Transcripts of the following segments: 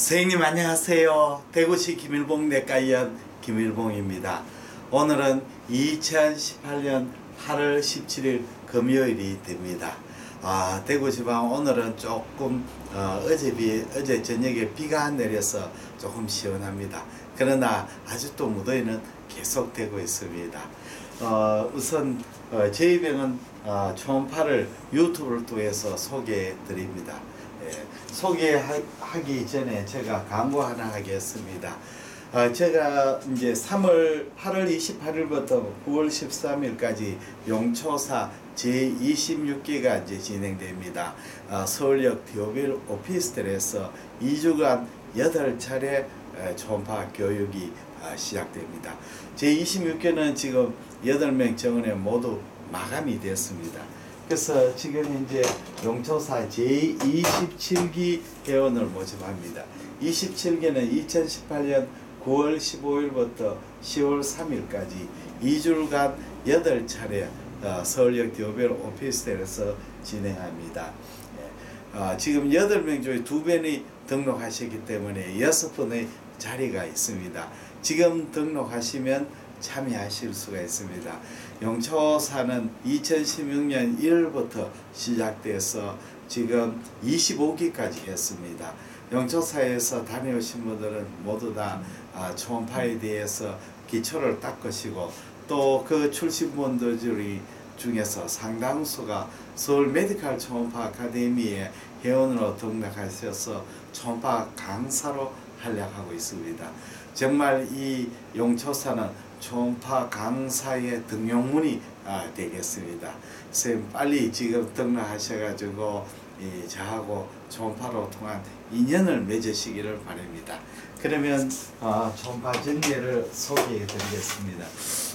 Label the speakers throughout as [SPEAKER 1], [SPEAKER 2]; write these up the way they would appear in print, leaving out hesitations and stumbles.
[SPEAKER 1] 선생님 안녕하세요. 대구시 김일봉 내과의원 김일봉입니다. 오늘은 2018년 8월 17일 금요일이 됩니다. 대구지방 오늘은 조금 어제 저녁에 비가 내려서 조금 시원합니다. 그러나 아직도 무더위는 계속되고 있습니다. 우선 저희 병은 초음파를 유튜브를 통해서 소개해 드립니다. 소개하기 전에 제가 광고 하나 하겠습니다. 제가 이제 8월 28일부터 9월 13일까지 용초사 제26기가 이제 진행됩니다. 서울역 디오빌 오피스텔에서 2주간 8차례 초음파 교육이 시작됩니다. 제26기는 지금 8명 정원에 모두 마감이 됐습니다. 그래서 지금 이제 용초사 제27기 회원을 모집합니다. 27기는 2018년 9월 15일부터 10월 3일까지 2주간 8차례 서울역 디오벨 오피스텔에서 진행합니다. 지금 8명 중에 2분이 등록하셨기 때문에 6분의 자리가 있습니다. 지금 등록하시면 참여하실 수가 있습니다. 용초사는 2016년 1월부터 시작돼서 지금 25기까지 했습니다. 용초사에서 다녀오신 분들은 모두 다 초음파에 대해서 기초를 닦으시고 또 그 출신분들 중에서 상당수가 서울 메디컬 초음파 아카데미에 회원으로 등록하셔서 초음파 강사로 활약하고 있습니다. 정말 이 용초사는 초음파 강사의 등용문이 되겠습니다. 선생님 빨리 지금 등록하셔가지고 저하고 초음파로 통한 인연을 맺으시기를 바랍니다. 그러면 초음파 정리를 소개해 드리겠습니다.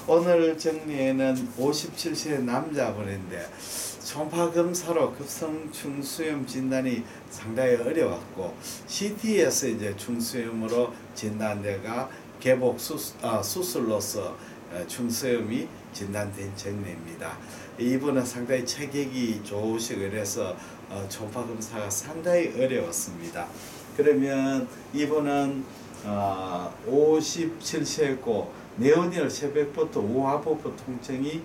[SPEAKER 1] 오늘 정리에는 57세 남자분인데 초음파 검사로 급성 충수염 진단이 상당히 어려웠고 CT에서 이제 충수염으로 진단돼가 개복 수술로서 충수염이 진단된 정례입니다. 이분은 상당히 체격이 좋으시고 그래서 초음파 검사가 상당히 어려웠습니다. 그러면 이분은 57세였고 내원일 새벽부터 오하복부 통증이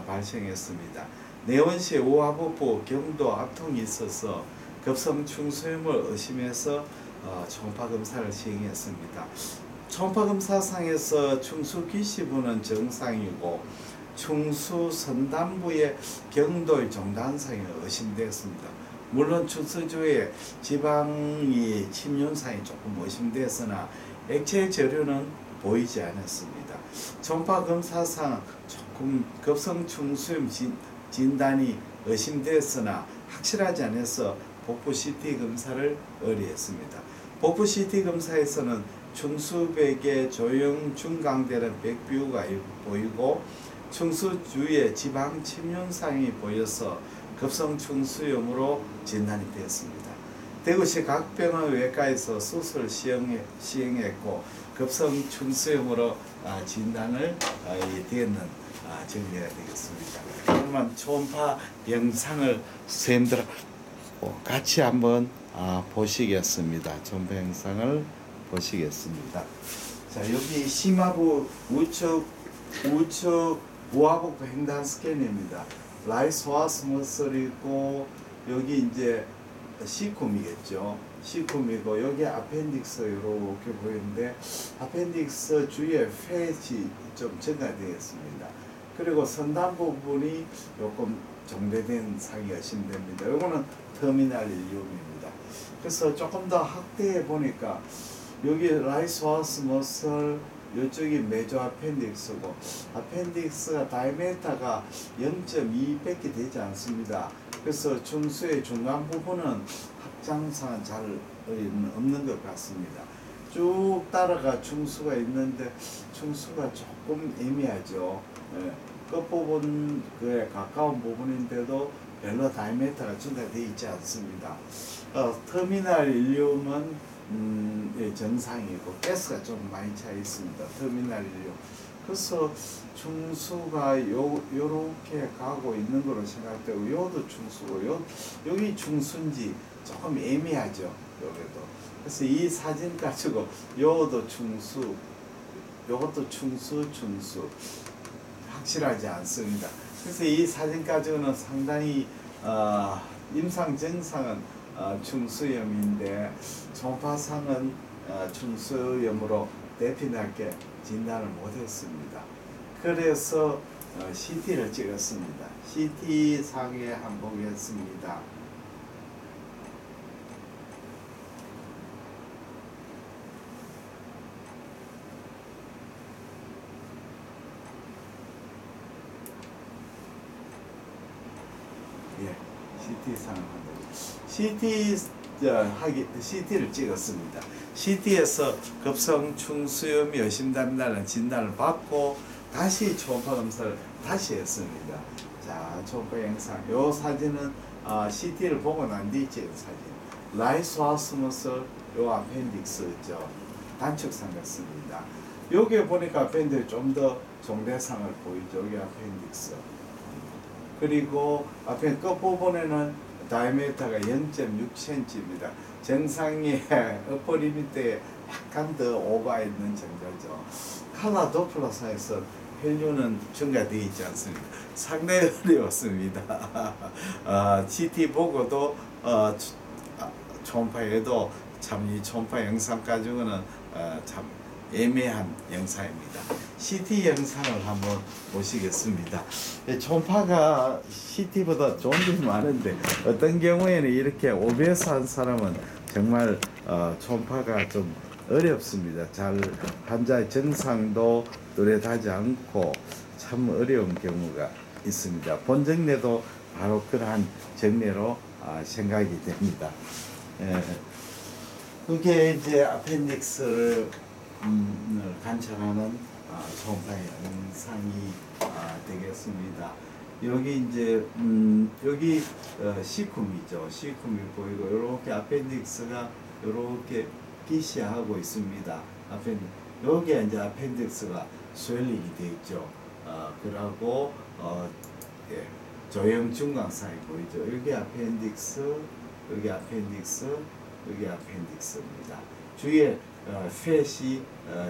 [SPEAKER 1] 발생했습니다. 내원시 오하복부 경도 압통이 있어서 급성 충수염을 의심해서 초음파 검사를 시행했습니다. 초음파 검사상에서 충수 기시부는 정상이고 충수 선단부의 경도의 종단상이 의심되었습니다. 물론 충수주에 지방이 침륜상이 조금 의심되었으나 액체 저류는 보이지 않았습니다. 초음파 검사상 조금 급성 충수염 진단이 의심되었으나 확실하지 않아서 복부 CT 검사를 의뢰했습니다. 복부 CT 검사에서는 충수백에 조형 중강되는 백뷰가 보이고 충수 주위에 지방 침륜상이 보여서 급성 충수염으로 진단이 되었습니다. 대구시 각 병원 외과에서 수술 시행했고 급성 충수염으로 진단을 되었는 정리가 되겠습니다. 그러면 초음파 영상을 선생님들 같이 한번 보시겠습니다. 초음파 영상을 보시겠습니다. 자, 여기 심화부 우측 우하복부 횡단 스캔입니다. 라이소아스 머슬이고 여기 이제 C콤이겠죠. C콤이고 여기 아펜딕스 이렇게 보이는데 아펜딕스 주위에 팻이 좀 증가되겠습니다. 그리고 선단 부분이 조금 정대된 상이 의심됩니다. 이거는 터미널 일리움입니다. 그래서 조금 더 확대해 보니까 여기 라이소아스 머슬 이쪽이 메조 아펜딕스고 아펜딕스가 다이메타가 0.2밖에 되지 않습니다. 그래서 충수의 중간 부분은 확장상은 잘 없는 것 같습니다. 쭉 따라가 충수가 있는데 충수가 조금 애매하죠. 끝부분에 가까운 부분인데도 별로 다이메타가 증가되어 있지 않습니다. 터미널 일륨은 정상이고 가스가 좀 많이 차 있습니다. 터미널이요. 그래서 충수가 요렇게 가고 있는 거로 생각되고 요도 충수고 여기 충수인지 조금 애매하죠. 여기도. 그래서 이 사진 가지고 요것도 충수, 요것도 충수 확실하지 않습니다. 그래서 이 사진 가지고는 상당히 임상 증상은 충수염인데 초음파상은 충수염으로 대피나게 진단을 못했습니다. 그래서 CT를 찍었습니다. CT 상에 한번 보겠습니다. 예, CT 상을 한번 CT를 찍었습니다. CT에서 급성 충수염 여심단이라는 진단을 받고 다시 초음파 검사를 다시 했습니다. 자, 초음파 영상. 요 사진은 CT를 보고 난 뒤 찍은 사진. 라이소아스머스 요 아펜딕스죠. 단축상 같습니다. 여기에 보니까 아펜딕스 좀 더 종대상을 보이죠. 여기 아펜딕스. 그리고 앞에 끝부분에는 다이아미터가 0.6cm입니다. 정상의 어퍼 리미트에 약간 더 오버있는 정도죠. 칼라 도플러상에서 혈류는 증가되어 있지 않습니다. 상당히 어려웠습니다. CT 보고도 초음파에도 참 이 초음파 영상 가지고는 참 애매한 영상입니다. CT 영상을 한번 보시겠습니다. 초음파가 CT보다 좋은 점이 많은데 어떤 경우에는 이렇게 OBS 한 사람은 정말 초음파가 좀 어렵습니다. 잘 환자의 증상도 뚜렷하지 않고 참 어려운 경우가 있습니다. 본정례도 바로 그러한 정례로 생각이 됩니다. 그게 이제 아펜딕스를 관찰하는 초음파 영상이 되겠습니다. 여기 이제 여기 C쿰이죠. C쿰이 보이고 이렇게 아펜딕스가 이렇게 기시하고 있습니다. 여기에 이제 아펜딕스가 스웰링이 되어 있죠. 그러고 예, 조형 중간상이 보이죠. 여기 아펜딕스, 여기 아펜딕스, 여기 아펜딕스입니다. 주위에 팻이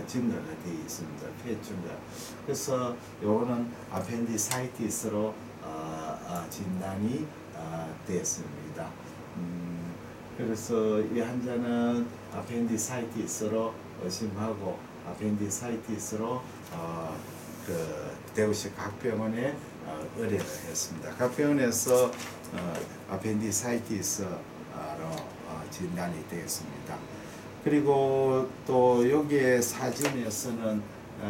[SPEAKER 1] 증가가 되어 있습니다. 팻 증가. 그래서 요거는 아펜디사이티스로 진단이 되었습니다. 그래서 이 환자는 아펜디사이티스로 의심하고 아펜디사이티스로 대구시 각병원에 의뢰를 했습니다. 각병원에서 아펜디사이티스로 진단이 되었습니다. 그리고 또 여기에 사진에서는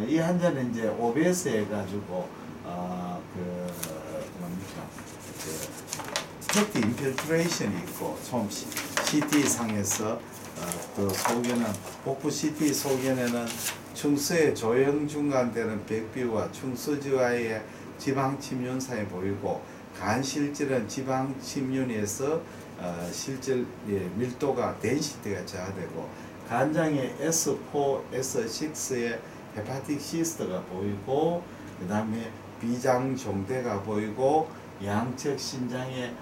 [SPEAKER 1] 이 환자는 이제 OBS 해가지고 스택트 인필트레이션이 있고 좀 CT 상에서 그 소견은 복부 CT 소견에는 충수의 조형 중간되는 백비와 충수지와의 지방 침륜사에 보이고 간 실질은 지방 침륜에서 실질 밀도가 덴시티가 저하되고 간장의 S4, S6의 헤파틱 시스트가 보이고 그 다음에 비장 종대가 보이고 양측 신장에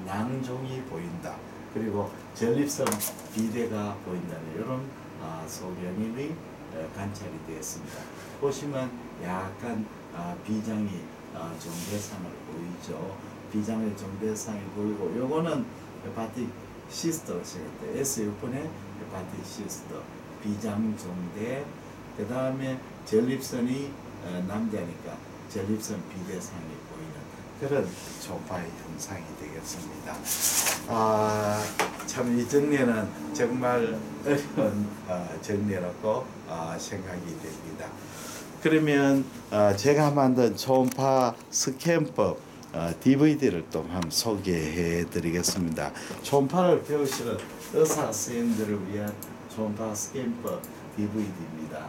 [SPEAKER 1] 낭종이 보인다. 그리고 전립선 비대가 보인다는 이런 소견이 관찰이 되었습니다. 보시면 약간 비장이 종대상을 보이죠. 비장의 종대상이 보이고 요거는 헤파틱 시스터가 생겼다. S6번의 헤파틱 시스터, 비장 종대, 그 다음에 전립선이 남자니까 전립선 비대상이 보이는 그런 초음파의 현상이 되겠습니다. 참 이 정례는 정말 어려운 정례라고 생각이 됩니다. 그러면 제가 만든 초음파 스캔법 DVD를 또 한번 소개해 드리겠습니다. 초음파를 배우시는 의사 선생님들을 위한 초음파 스캔법 DVD입니다.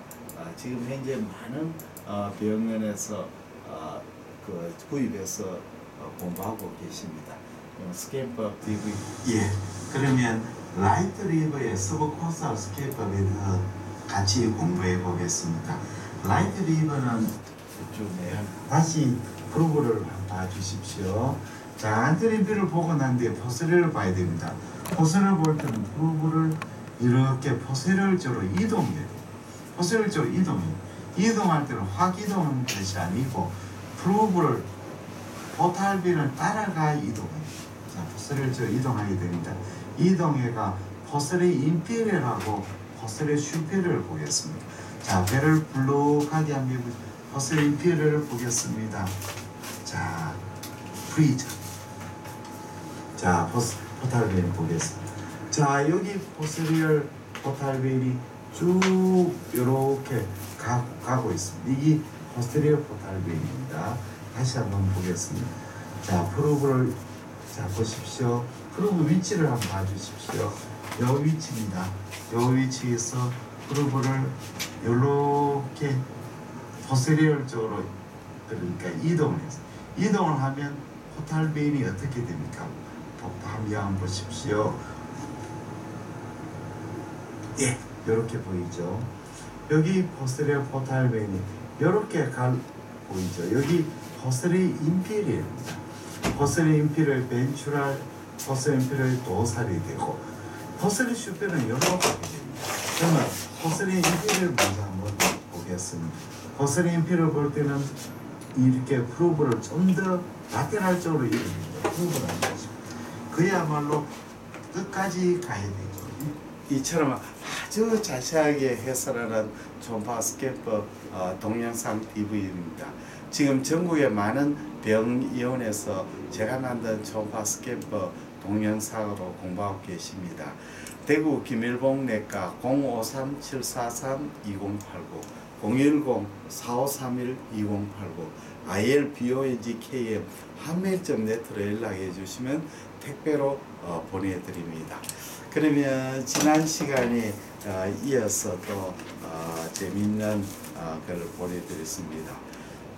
[SPEAKER 1] 지금 현재 많은 병원에서 구입해서 공부하고 계십니다. 스캔법 DVD. 예. 그러면 라이트 리버의 서브코스ալ 스캔법에 대해서 같이 공부해 보겠습니다. 라이트 리버는 다시 프로그램을 봐주십시오. 자, 안트리뷰를 보고 난 뒤에 포스리를 봐야 됩니다. 포세를 볼 때는 프로브를 이렇게 포세럴적으로 이동해야 돼요. 포세럴적으로 이동할 때는 확 이동하는 것이 아니고 프로브를 포탈빈을 따라가 이동해요. 자, 포세럴적으로 이동하게 됩니다. 이동해가 포세리 인피리얼하고 포세리 슈페리얼을 보겠습니다. 자, 배를 불룩하게 하면 포세리 인피리얼을 보겠습니다. 자, 프리저. 자, 포탈빈 보겠습니다. 자, 여기 포세리얼 포탈빈이 쭉 이렇게 가고 있습니다. 이게 포스테리어 포탈빈입니다. 다시 한번 보겠습니다. 자, 프로브를 자 보십시오. 프로브 위치를 한번 봐주십시오. 요 위치입니다. 요 위치에서 프로브를 이렇게 포스테리얼 쪽으로 그러니까 이동을 하면 포탈빈이 어떻게 됩니까? 한번 보십시오. 예, 이렇게 보이죠. 여기 포스테리어 포탈빈이 이렇게 보이죠. 여기 포스테리 인피리얼입니다. 포스테리 인피리얼 벤츄랄, 포스테리 인피리얼 도살이 되고 포스테리 슈페는 이렇게 됩니다. 그러면 포스테리 인피리얼 먼저 한번 보겠습니다. 포스테리 인피리얼 볼 때는 이렇게 프로브를 좀 더 라테랄 쪽으로 이동합니다. 프로브를 안 하죠. 그야말로 끝까지 가야 되죠. 이처럼 아주 자세하게 해설하는 존 파스케퍼 동영상 DVD입니다. 지금 전국의 많은 병의원에서 제가 만든 존 파스케퍼 동영상으로 공부하고 계십니다. 대구 김일봉내과 053-743-2089 010-4531-2089 ILBONGKM 한매일점네트로 연락해 주시면 택배로 보내드립니다. 그러면 지난 시간에 이어서 또 재미있는 걸 보내드렸습니다.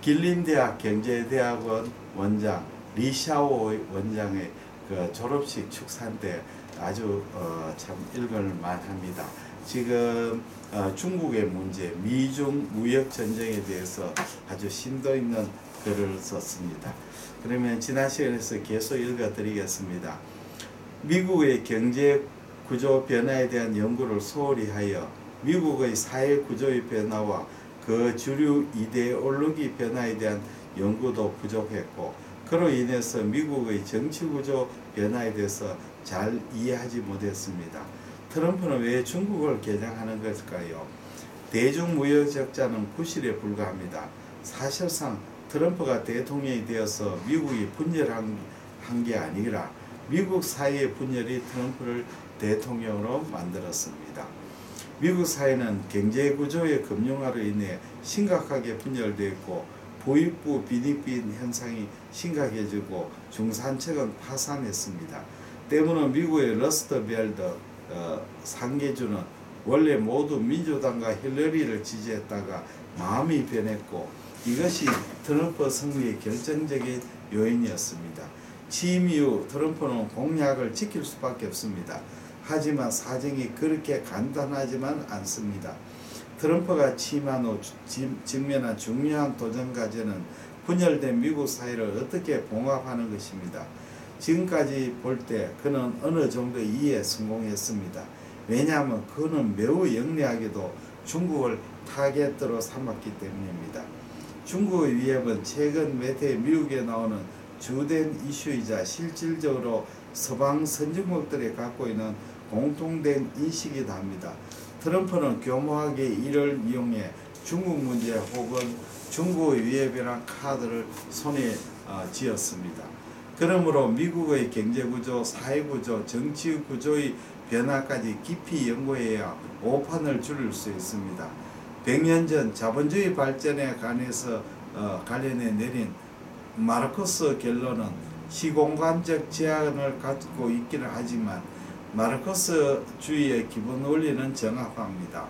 [SPEAKER 1] 길림대학 경제대학원 원장 리샤오 원장의 그 졸업식 축산 때 아주 참 읽을만합니다. 지금 중국의 문제, 미중 무역 전쟁에 대해서 아주 심도 있는 글을 썼습니다. 그러면 지난 시간에서 계속 읽어드리겠습니다. 미국의 경제 구조 변화에 대한 연구를 소홀히 하여 미국의 사회 구조의 변화와 그 주류 이데올로기 변화에 대한 연구도 부족했고 그로 인해서 미국의 정치 구조 변화에 대해서 잘 이해하지 못했습니다. 트럼프는 왜 중국을 겨냥하는 것일까요? 대중무역 적자는 부실에 불과합니다. 사실상 트럼프가 대통령이 되어서 미국이 분열한 게 아니라 미국 사회의 분열이 트럼프를 대통령으로 만들었습니다. 미국 사회는 경제구조의 금융화로 인해 심각하게 분열되어 있고 부익부 빈익빈 현상이 심각해지고 중산층은 파산했습니다. 때문에 미국의 러스트벨트 상계주는 원래 모두 민주당과 힐러리를 지지했다가 마음이 변했고 이것이 트럼프 승리의 결정적인 요인이었습니다. 취임 이후 트럼프는 공약을 지킬 수밖에 없습니다. 하지만 사정이 그렇게 간단하지만 않습니다. 트럼프가 취임한 후 직면한 중요한 도전 과제는 분열된 미국 사회를 어떻게 봉합하는 것입니다. 지금까지 볼 때 그는 어느 정도 이에 성공했습니다. 왜냐하면 그는 매우 영리하게도 중국을 타겟으로 삼았기 때문입니다. 중국의 위협은 최근 몇 해 미국에 나오는 주된 이슈이자 실질적으로 서방 선진국들이 갖고 있는 공통된 인식이다 합니다. 트럼프는 교묘하게 이를 이용해 중국 문제 혹은 중국의 위협이란 카드를 손에 쥐었습니다. 그러므로 미국의 경제구조, 사회구조, 정치구조의 변화까지 깊이 연구해야 오판을 줄일 수 있습니다. 100년 전 자본주의 발전에 관련해 내린 마르크스 결론은 시공간적 제한을 갖고 있기는 하지만 마르크스주의의 기본 원리는 정확합니다.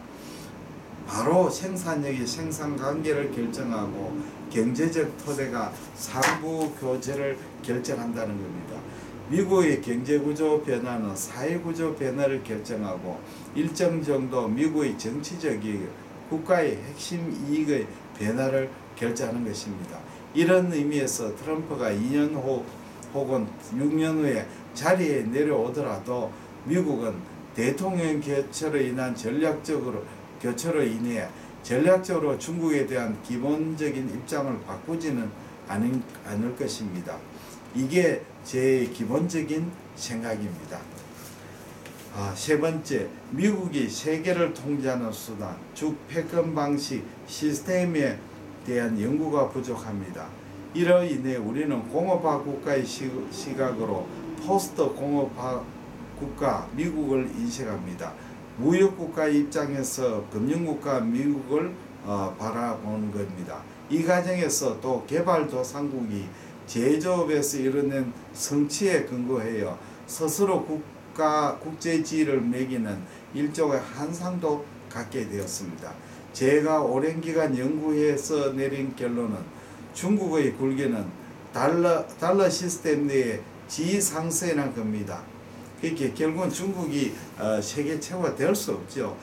[SPEAKER 1] 바로 생산력이 생산관계를 결정하고 경제적 토대가 상부교제를 결정한다는 겁니다. 미국의 경제구조 변화는 사회구조 변화를 결정하고 일정 정도 미국의 정치적 이익, 국가의 핵심 이익의 변화를 결정하는 것입니다. 이런 의미에서 트럼프가 2년 후 혹은 6년 후에 자리에 내려오더라도 미국은 대통령 교체로 인해 전략적으로 중국에 대한 기본적인 입장을 바꾸지는 않을 것입니다. 이게 제 기본적인 생각입니다. 세 번째, 미국이 세계를 통제하는 수단, 즉 패권 방식 시스템에 대한 연구가 부족합니다. 이로 인해 우리는 공업화 국가의 시각으로 포스트 공업화 국가 미국을 인식합니다. 무역국가 입장에서 금융국가 미국을 바라보는 겁니다. 이 과정에서 또 개발도상국이 제조업에서 이뤄낸 성취에 근거하여 스스로 국제지위를 매기는 일종의 환상도 갖게 되었습니다. 제가 오랜 기간 연구해서 내린 결론은 중국의 굴기는 달러 시스템 내의 지상세라는 겁니다. 그렇게 결국은 중국이 세계 최고가 될 수 없죠.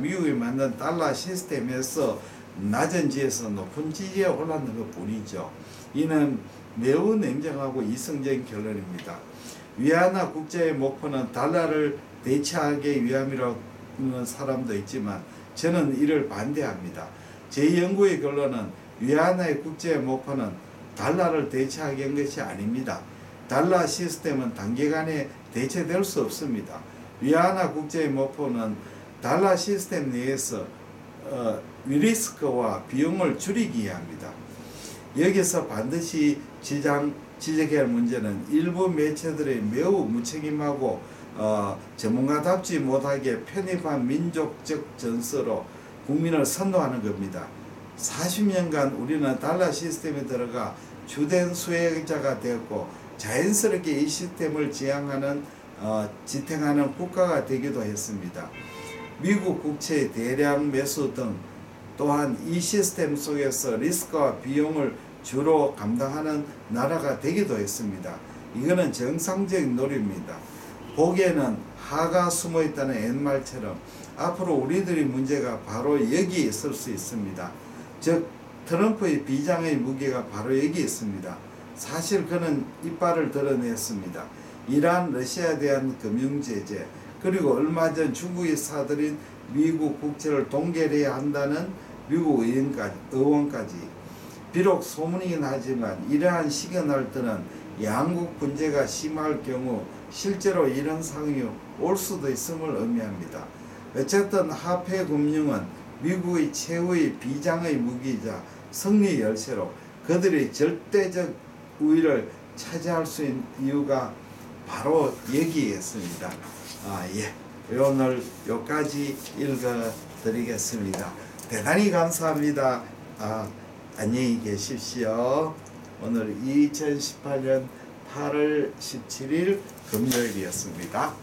[SPEAKER 1] 미국이 만든 달러 시스템에서 낮은 지에서 높은 지에 올랐는 것 뿐이죠. 이는 매우 냉정하고 이성적인 결론입니다. 위안화 국제의 목표는 달러를 대체하기 위함이라는 사람도 있지만 저는 이를 반대합니다. 제 연구의 결론은 위안화의 국제의 목표는 달러를 대체하기 위한 것이 아닙니다. 달러 시스템은 단기간에 대체될 수 없습니다. 위안화 국제의 목표는 달러 시스템 내에서 리스크와 비용을 줄이기 위함입니다. 여기서 반드시 지적해야 할 문제는 일부 매체들의 매우 무책임하고 전문가답지 못하게 편입한 민족적 전서로 국민을 선동하는 겁니다. 40년간 우리는 달러 시스템에 들어가 주된 수혜자가 되었고 자연스럽게 이 시스템을 지탱하는 국가가 되기도 했습니다. 미국 국채 대량 매수 등 또한 이 시스템 속에서 리스크와 비용을 주로 감당하는 나라가 되기도 했습니다. 이거는 정상적인 논리입니다. 보기에는 하가 숨어있다는 옛말처럼 앞으로 우리들의 문제가 바로 여기에 있을 수 있습니다. 즉 트럼프의 비장의 무게가 바로 여기 있습니다. 사실 그는 이빨을 드러냈습니다. 이란, 러시아에 대한 금융제재, 그리고 얼마 전 중국이 사들인 미국 국채를 동결해야 한다는 미국 의원까지. 비록 소문이긴 하지만 이러한 시그널들은 양국 분쟁가 심할 경우 실제로 이런 상황이 올 수도 있음을 의미합니다. 어쨌든 화폐 금융은 미국의 최후의 비장의 무기이자 승리 열쇠로 그들의 절대적 우위를 차지할 수 있는 이유가 바로 여기에 있습니다. 오늘 여기까지 읽어드리겠습니다. 대단히 감사합니다. 안녕히 계십시오. 오늘 2018년 8월 17일 금요일이었습니다.